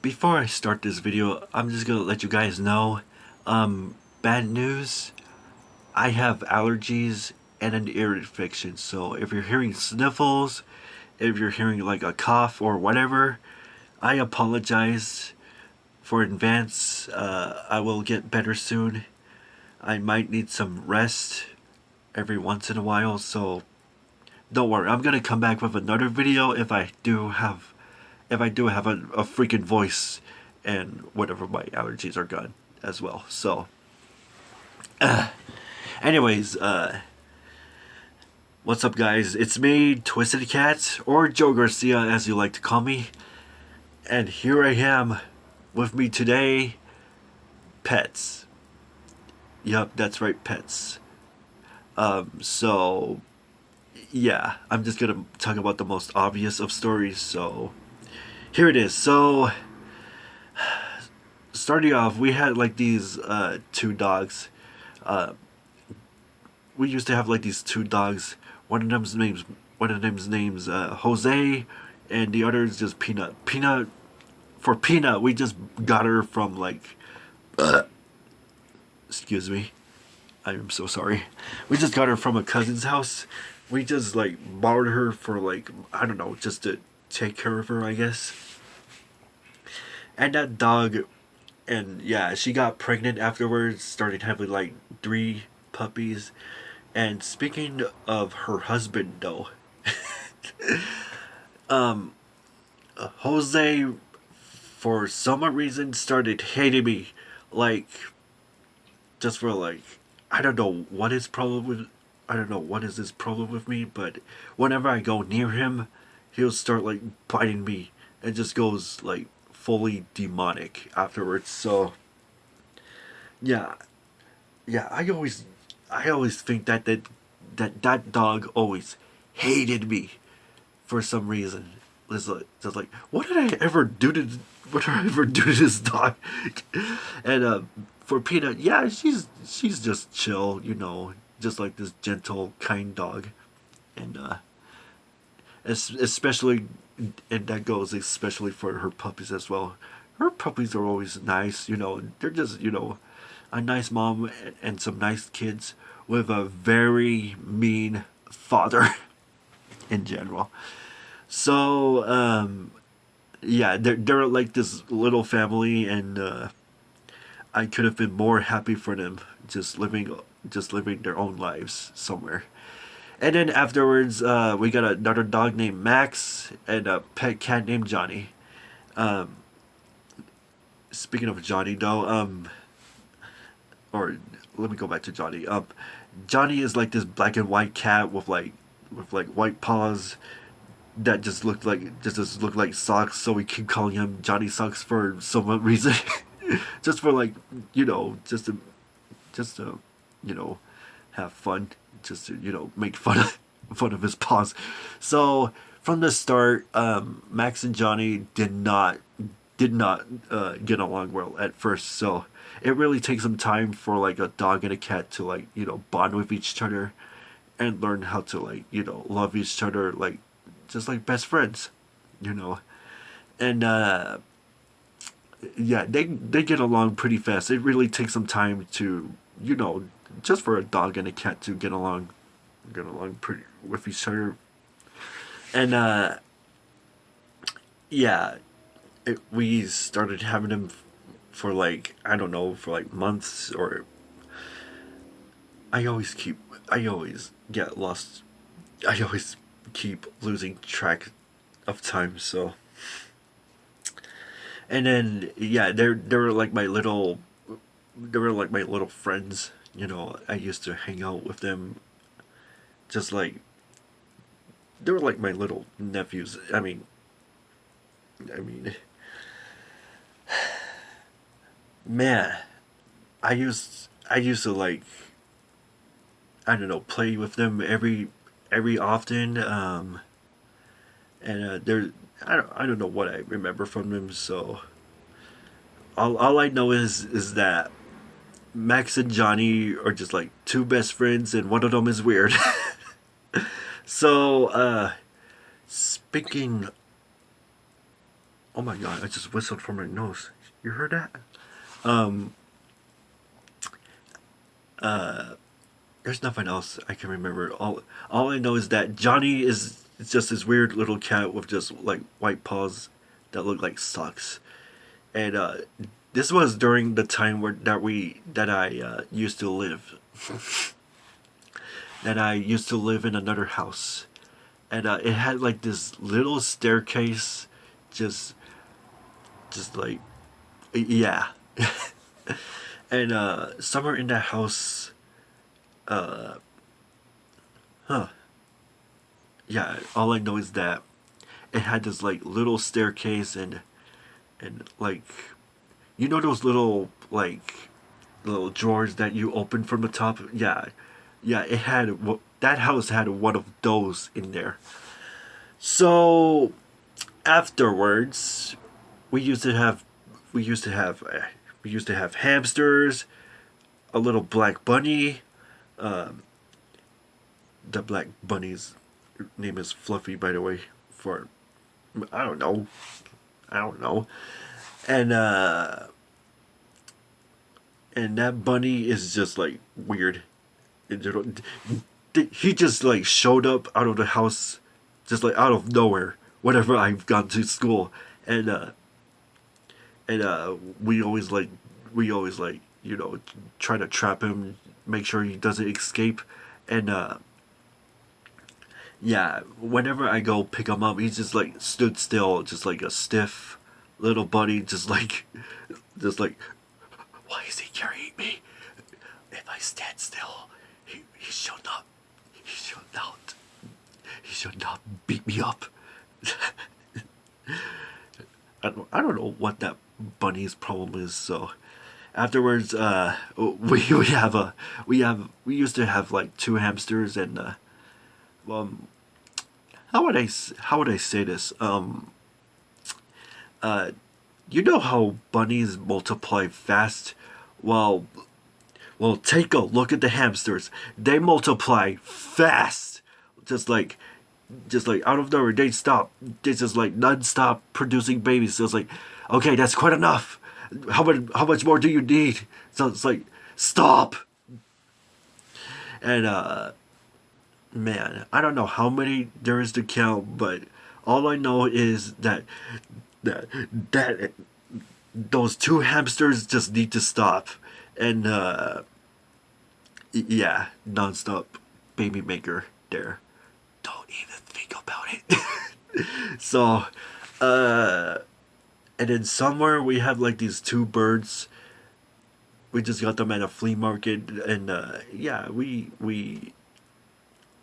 Before I start this video, I'm just gonna let you guys know, bad news. I have allergies and an ear infection, so if you're hearing sniffles, if you're hearing like a cough or whatever, I apologize for advance. I will get better soon. I might need some rest every once in a while, so don't worry. I'm gonna come back with another video if I do have a freaking voice and whatever my allergies are gone as well. So, anyways, what's up, guys? It's me, Twisted Cat, or Joe Garcia, as you like to call me, and here I am with me today. Pets. Yup, that's right, pets. So yeah, I'm just gonna talk about the most obvious of stories. So here it is. So starting off, we had like these two dogs. Uh, we used to have like these two dogs. One of them's name's Jose, and the other is just Peanut. For Peanut, we just got her from like, excuse me, I am so sorry. We just got her from a cousin's house. We just like borrowed her for like, I don't know, just to take care of her, I guess. And that dog, and yeah, she got pregnant afterwards, started having like three puppies. And speaking of her husband, though, Jose, for some reason, started hating me. Like, just for like, I don't know what his problem with, I don't know what is his problem with me, but whenever I go near him, he'll start like biting me and just goes like fully demonic afterwards. So, yeah, yeah, I always think that dog always hated me for some reason. It's like, just like, what did I ever do to this dog? And for Peanut, yeah, she's just chill, just like this gentle, kind dog. And especially, and that goes especially for her puppies as well. Her puppies are always nice, they're just, a nice mom and some nice kids with a very mean father in general. So, yeah, they're like this little family, and I could have been more happy for them just living their own lives somewhere. And then afterwards, we got another dog named Max and a pet cat named Johnny. Speaking of Johnny, though, or let me go back to Johnny. Johnny is like this black and white cat with like white paws that just look like socks. So we keep calling him Johnny Socks for some reason, just for like, just to have fun, just to make fun of his paws. So from the start, Max and Johnny did not get along well at first. So it really takes some time for like a dog and a cat to like bond with each other and learn how to like love each other, like just like best friends, you know. And yeah, they get along pretty fast. It really takes some time to just for a dog and a cat to get along pretty with each other. And yeah, we started having them for like, I don't know, for like months. Or I always get lost. I always keep losing track of time. So, and then yeah, they were like my little friends. I used to hang out with them, just like they were like my little nephews. I mean, man, I used to like, I don't know, play with them every often. And I don't know what I remember from them. So all I know is that Max and Johnny are just like two best friends, and one of them is weird. So speaking Oh my god! I just whistled from my nose. You heard that? Um. There's nothing else I can remember. All I know is that Johnny is just this weird little cat with just like white paws that look like socks. And this was during the time that I used to live. That I used to live in another house, and it had like this little staircase, just just like yeah. And somewhere in that house, huh? Yeah. All I know is that it had this like little staircase, and like, you know those little drawers that you open from the top. Yeah, yeah. It had that house had one of those in there. So afterwards, we used to have we used to have we used to have hamsters, a little black bunny. The black bunny's name is Fluffy, by the way. For I don't know, I don't know. And and that bunny is just like weird. He just like showed up out of the house, just like out of nowhere. Whenever I've gone to school, and we always like try to trap him, make sure he doesn't escape, and yeah, whenever I go pick him up, he just like stood still, just like a stiff little bunny, just like, why is he carrying me? If I stand still, he should not, he should not, he should not beat me up. I don't know what that bunny's problem is. So afterwards, we used to have like two hamsters, and um, how would I say this? Uh, you know how bunnies multiply fast? Well, well, take a look at the hamsters. They multiply fast, just like out of nowhere. They just like non-stop producing babies. So it's like, okay, that's quite enough. How much more do you need? So it's like, stop. And man, I don't know how many there is to count, but all I know is that that those two hamsters just need to stop. And yeah, non-stop baby maker there. Don't even think about it. So, uh, and then somewhere we have like these two birds. We just got them at a flea market, and yeah, we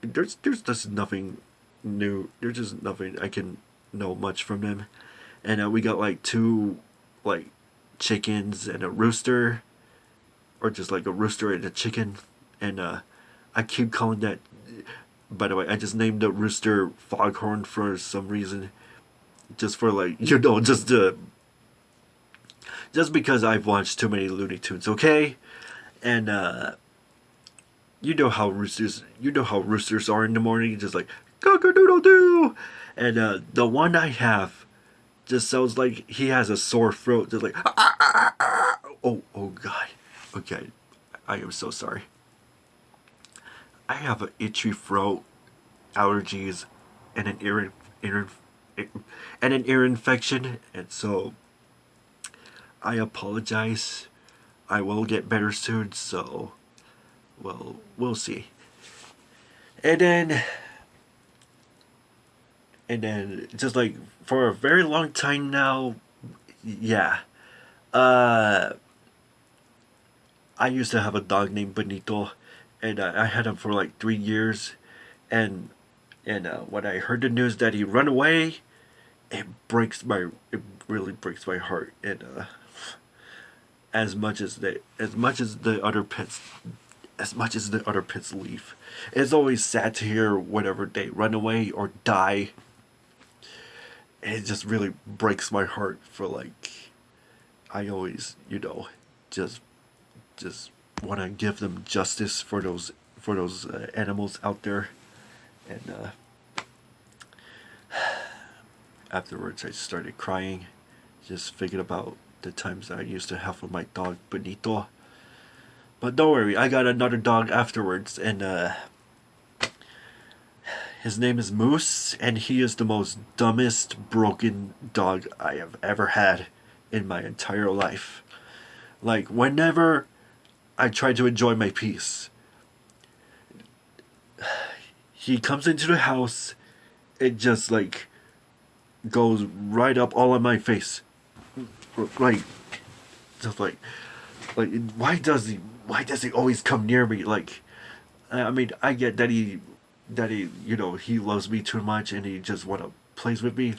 there's just nothing new. There's just nothing I can know much from them, and we got like two like chickens and a rooster, or just like a rooster and a chicken, and I keep calling that. By the way, I just named the rooster Foghorn for some reason, just for like just because I've watched too many Looney Tunes. Okay, and you know how roosters are in the morning, just like cock a doodle doo, and the one I have just sounds like he has a sore throat, just like oh god, okay, I am so sorry. I have an itchy throat, allergies, and an ear infection, and so I apologize. I will get better soon, so well, we'll see. And then just like for a very long time now, yeah. Uh I used to have a dog named Benito, and I had him for like 3 years, and when I heard the news that he run away, it really breaks my heart. And as much as the other pets leave, it's always sad to hear whenever they run away or die. And it just really breaks my heart for like, I always just just want to give them justice for those animals out there. And afterwards I started crying, Just thinking about the times I used to have with my dog Benito. But don't worry, I got another dog afterwards, and his name is Moose, and he is the most dumbest broken dog I have ever had in my entire life. Like, whenever I try to enjoy my peace, he comes into the house, it just like goes right up all on my face. Like, just like why does he always come near me? Like, I mean, I get that he you know, he loves me too much and he just wanna plays with me.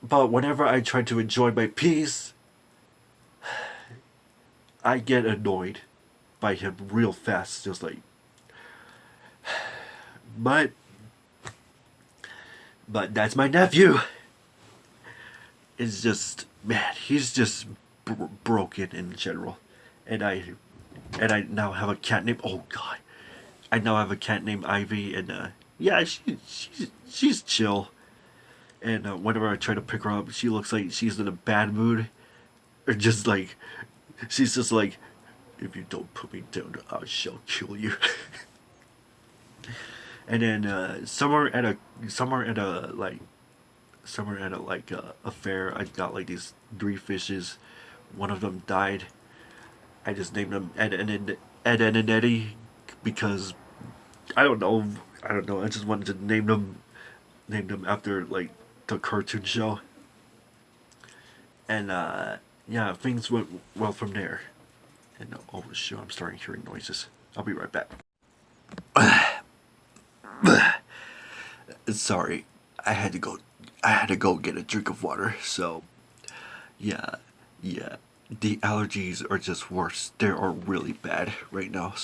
But whenever I try to enjoy my peace, I get annoyed by him real fast, just like. But that's my nephew. It's just, man, he's just broken in general, and I now have a cat named, oh god, I now have a cat named Ivy, and yeah, she's chill, and whenever I try to pick her up, she looks like she's in a bad mood, or just like, she's just like, if you don't put me down, I shall kill you. And then somewhere at a fair, I got like these 3 fishes. One of them died. I just named them Ed and Eddie because I don't know. I just wanted to name them after like the cartoon show. And yeah, things went well from there. And oh shit, I'm starting hearing noises. I'll be right back. Sorry, I had to go. I had to go get a drink of water. So, yeah, yeah. The allergies are just worse. They are really bad right now.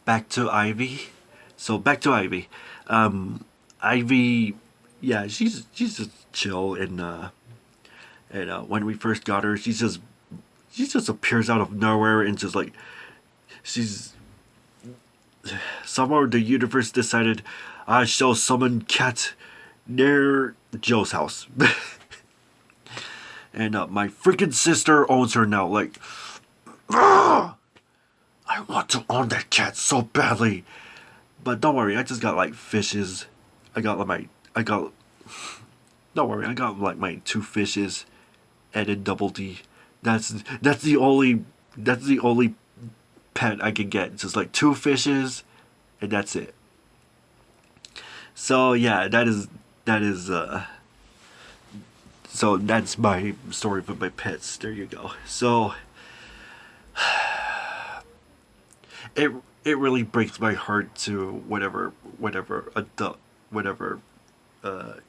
Back to Ivy. So back to Ivy. Ivy, yeah, she's just chill, and when we first got her, she just appears out of nowhere and just like she's somehow the universe decided I shall summon cat near Joe's house. And my freaking sister owns her now. Like, I want to own that cat so badly. But don't worry, I just got like fishes. Don't worry, I got like my 2 fishes and a double D. That's the only pet I can get. Just like 2 fishes, and that's it. So yeah, so that's my story with my pets. There you go. So it really breaks my heart to whenever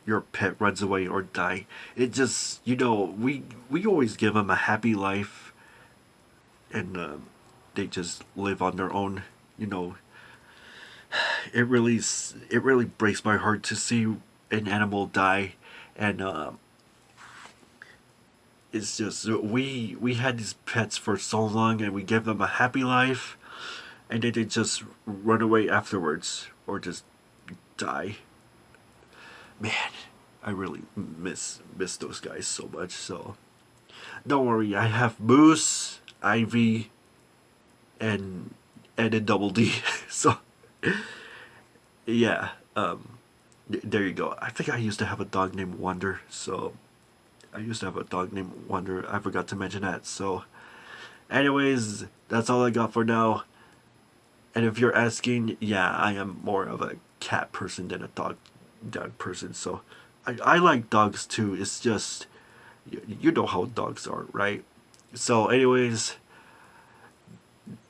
your pet runs away or die. It just, you know, we always give them a happy life, and they just live on their own. You know, it really breaks my heart to see an animal die, and it's just we had these pets for so long, and we gave them a happy life, and then they just run away afterwards or just die. Man, I really miss those guys so much. So don't worry, I have Moose, Ivy, and a double D. So yeah, there you go. I think I used to have a dog named Wonder. So I used to have a dog named Wonder. I forgot to mention that. So anyways, that's all I got for now. And if you're asking, yeah, I am more of a cat person than a dog person. So I like dogs too. It's just, you know how dogs are, right? So anyways,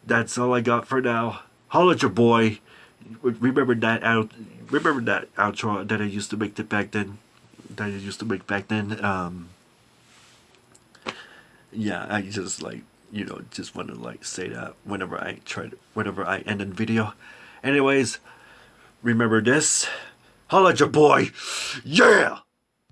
that's all I got for now. Holla at your boy. Remember that outro that I used to make back then? Yeah, I just like, you know, just want to like say that whenever I end a video. Anyways, remember this. Holla at your boy. Yeah!